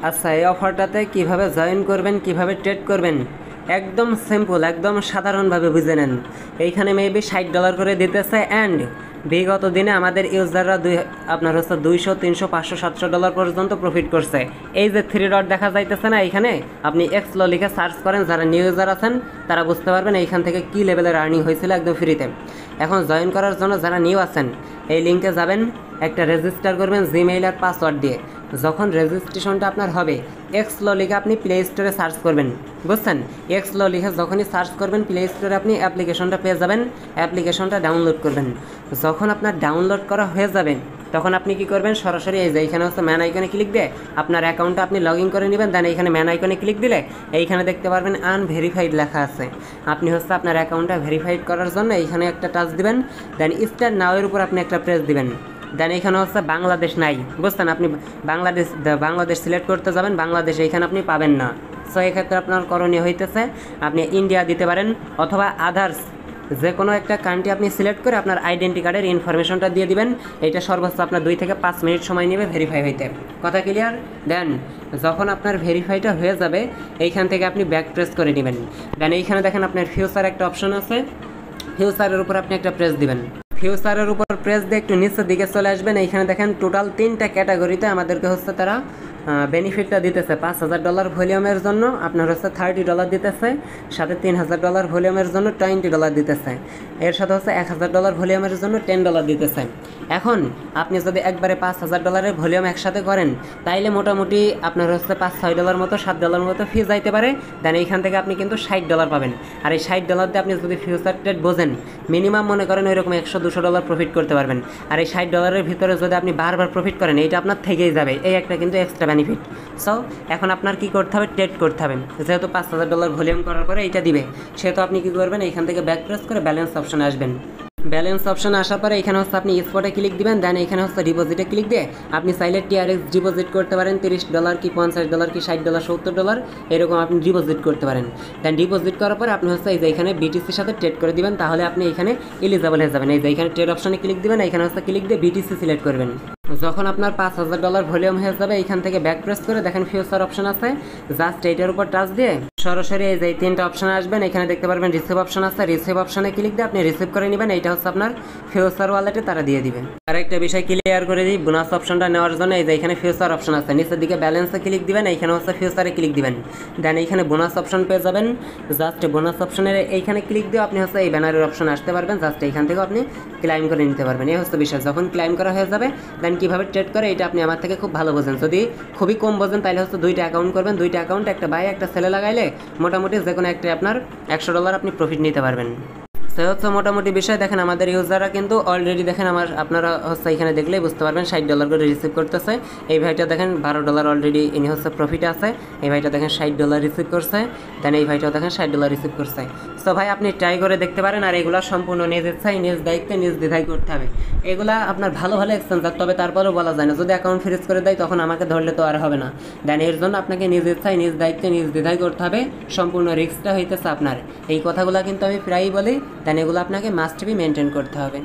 আচ্ছা, এই অফারটাতে কিভাবে জয়েন করবেন, কিভাবে ট্রেড করবেন, একদম সিম্পল, একদম সাধারণভাবে বুঝে নেন। এইখানে মেবি $60 করে দিতেছে, অ্যান্ড বিগত দিনে আমাদের ইউজাররা আপনার হচ্ছে 200, 300, 500, $700 পর্যন্ত প্রফিট করছে। এই যে 3 ডট দেখা যাইতেছে না, এইখানে আপনি এক্সলো লিখে সার্চ করেন, যারা নিউ ইউজার আছেন তারা বুঝতে পারবেন এইখান থেকে কী লেভেলের আর্নিং হয়েছিল একদম ফ্রিতে। এখন জয়েন করার জন্য যারা নিউ আছেন এই লিঙ্কে যাবেন, একটা রেজিস্টার করবেন জিমেইল আর পাসওয়ার্ড দিয়ে। যখন রেজিস্ট্রেশনটা আপনার হবে, এক্সলো লিখে আপনি প্লে স্টোরে সার্চ করবেন, বুঝছেন? এক্সলো লিখে যখনই সার্চ করবেন প্লে স্টোরে আপনি অ্যাপ্লিকেশনটা পেয়ে যাবেন, অ্যাপ্লিকেশনটা ডাউনলোড করবেন। যখন আপনার ডাউনলোড করা হয়ে যাবে তখন আপনি কি করবেন, সরাসরি এই যে এইখানে হচ্ছে ম্যান আইকনে ক্লিক দিয়ে আপনার অ্যাকাউন্টটা আপনি লগ ইন করে নেবেন। দেন এইখানে ম্যান আইকনে ক্লিক দিলে এইখানে দেখতে পারবেন আনভেরিফাইড লেখা আছে। আপনি হচ্ছে আপনার অ্যাকাউন্টটা ভেরিফাইড করার জন্য এইখানে একটা টাচ দিবেন, দেন স্টার্ট নাও এর উপর আপনি একটা প্রেস দিবেন। দেন এইখানে হচ্ছে বাংলাদেশ নাই, বুঝছেন? আপনি বাংলাদেশ সিলেক্ট করতে যাবেন, বাংলাদেশ এইখানে আপনি পাবেন না। সো এক্ষেত্রে আপনার করণীয় হইতেছে আপনি ইন্ডিয়া দিতে পারেন, অথবা আদার্স যে কোনো একটা কান্ট্রি আপনি সিলেক্ট করে আপনার আইডেন্টি কার্ডের ইনফরমেশনটা দিয়ে দিবেন। এটা সর্বোচ্চ আপনার 2 থেকে 5 মিনিট সময় নেবে ভেরিফাই হইতে। কথা ক্লিয়ার? দেন যখন আপনার ভেরিফাইটা হয়ে যাবে এইখান থেকে আপনি ব্যাক প্রেস করে নেবেন। দেন এইখানে দেখেন আপনার ফিউচার একটা অপশন আছে, ফিউচারের উপর আপনি একটা প্রেস দিবেন। ফিউচারের উপর প্রেস দিয়ে একটু নিচের দিকে চলে আসবেন। এইখানে দেখেন টোটাল 3টা ক্যাটাগরিতে আমাদেরকে হচ্ছে তারা বেনিফিটটা দিতেছে। $5000 ভলিউমের জন্য আপনার হচ্ছে $30 দিতেছে, সাথে $3000 ভলিউমের জন্য $20 দিতেছে, এর সাথে হচ্ছে $1000 ভলিউমের জন্য $10 দিতেছে। এখন আপনি যদি একবারে $5000 ভলিউম একসাথে করেন তাইলে মোটামুটি আপনার হচ্ছে $5-6 মতো, $7 মতো ফি যাইতে পারে। দেন এইখান থেকে আপনি কিন্তু $60 পাবেন। আর এই $60 দিয়ে আপনি যদি ফিউচার ট্রেড বোঝেন, মিনিমাম মনে করেন ওইরকম $100-200 প্রফিট করতে পারবেন। আর এই $60 ভিতরে যদি আপনি বারবার প্রফিট করেন এইটা আপনার থেকেই যাবে, এই একটা কিন্তু এক্সট্রা বেনিফিট। সো এখন আপনার কি করতে হবে, ট্রেড করতে হবে। যেহেতু $5000 ভলিউম করার পরে এইটা দিবে, সেহেতু আপনি কি করবেন, এইখান থেকে ব্যাক প্রেস করে ব্যালেন্স অপশনে আসবেন। ব্যালেন্স অপশানে আসার পরে এখানে হচ্ছে আপনি স্পটে ক্লিক দিবেন। দেন এখানে হচ্ছে ডিপোজিটে ক্লিক দিয়ে আপনি চাইলে টিআরএক্স ডিপোজিট করতে পারেন, $30 কি $50 কি $60 $70 এরকম আপনি ডিপোজিট করতে পারেন। দেন ডিপোজিট করার পরে আপনি হচ্ছে এই যে এখানে বিটিসির সাথে ট্রেড করে দিবেন, তাহলে আপনি এখানে এলিজিবল হয়ে যাবেন। এই যে এখানে ট্রেড অপশানে ক্লিক দিবেন, এখানে হচ্ছে ক্লিক দিয়ে বিটিসি সিলেক্ট করবেন। যখন আপনার $5000 ভলিউম হয়ে যাবে এইখান থেকে ব্যাক প্রেস করে দেখেন ফিউচার অপশন আছে, জাস্ট এইটার উপর টাচ দিয়ে সরাসরি এই যে 3টা অপশানে আসবেন। এখানে দেখতে পারবেন রিসিভ অপশন আছে, রিসিভ অপশানে ক্লিক দিয়ে আপনি রিসিভ করে নেবেন। এইটা হচ্ছে আপনার ফিউচার ওয়ালেটে তারা দিয়ে দিবেন। আর একটা বিষয় ক্লিয়ার করে দিই, বোনাস অপশনটা নেওয়ার জন্য এই যে এখানে ফিউচার অপশন আছে, নিচের দিকে ব্যালেন্সে ক্লিক দিবেন, এইখানে হচ্ছে ফিউচারে ক্লিক দিবেন। দেন এইখানে বোনাস অপশন পেয়ে যাবেন, জাস্ট বোনাস অপশনের এইখানে ক্লিক দিয়ে আপনি হচ্ছে এই ব্যানারের অপশনে আসতে পারবেন। জাস্ট এইখান থেকে আপনি ক্লাইম করে নিতে পারবেন। এই হচ্ছে বিষয়। যখন ক্লাইম করা হয়ে যাবে দেন কীভাবে ট্রেড করে এটা আপনি আমার থেকে খুব ভালো বোঝেন। যদি খুবই কম বোঝেন তাহলে হচ্ছে 2টা অ্যাকাউন্ট করবেন, 2টা অ্যাকাউন্ট একটা বাই একটা সেলে লাগাইলে মোটামুটি যে কোনো একটা আপনার $100 আপনি প্রফিট নিতে পারবেন। সে হচ্ছে মোটামুটি বিষয়। দেখেন আমাদের ইউজাররা কিন্তু অলরেডি দেখেন আপনারা হচ্ছে এখানে দেখলেই বুঝতে পারবেন $60 করে রিসিভ করতেছে। এই ভাইটা দেখেন $12 অলরেডি ইনি হচ্ছে প্রফিটে আছে। এই ভাইটা দেখেন $60 রিসিভ করছে, দেন এই ভাইটাও দেখেন $60 রিসিভ করছে। সো ভাই আপনি ট্রাই করে দেখতে পারেন। আর এগুলো সম্পূর্ণ নিজ ইচ্ছায়, নিজ দায়িত্বে, নিজ দ্বিধায় করতে হবে। এগুলা আপনার ভালো ভালো এক্সচেঞ্জার, তবে তারপরেও বলা যায় না, যদি অ্যাকাউন্ট ফ্রিজ করে দেয় তখন আমাকে ধরলে তো আর হবে না। দেন এর জন্য আপনাকে নিজ ইচ্ছায়, নিজ দায়িত্বে, নিজ দ্বিধায় করতে হবে। সম্পূর্ণ রিস্কটা হইতেছে আপনার। এই কথাগুলো কিন্তু আমি প্রায়ই বলি। দেন এগুলো আপনাকে মাস্ট বি মেনটেন করতে হবে।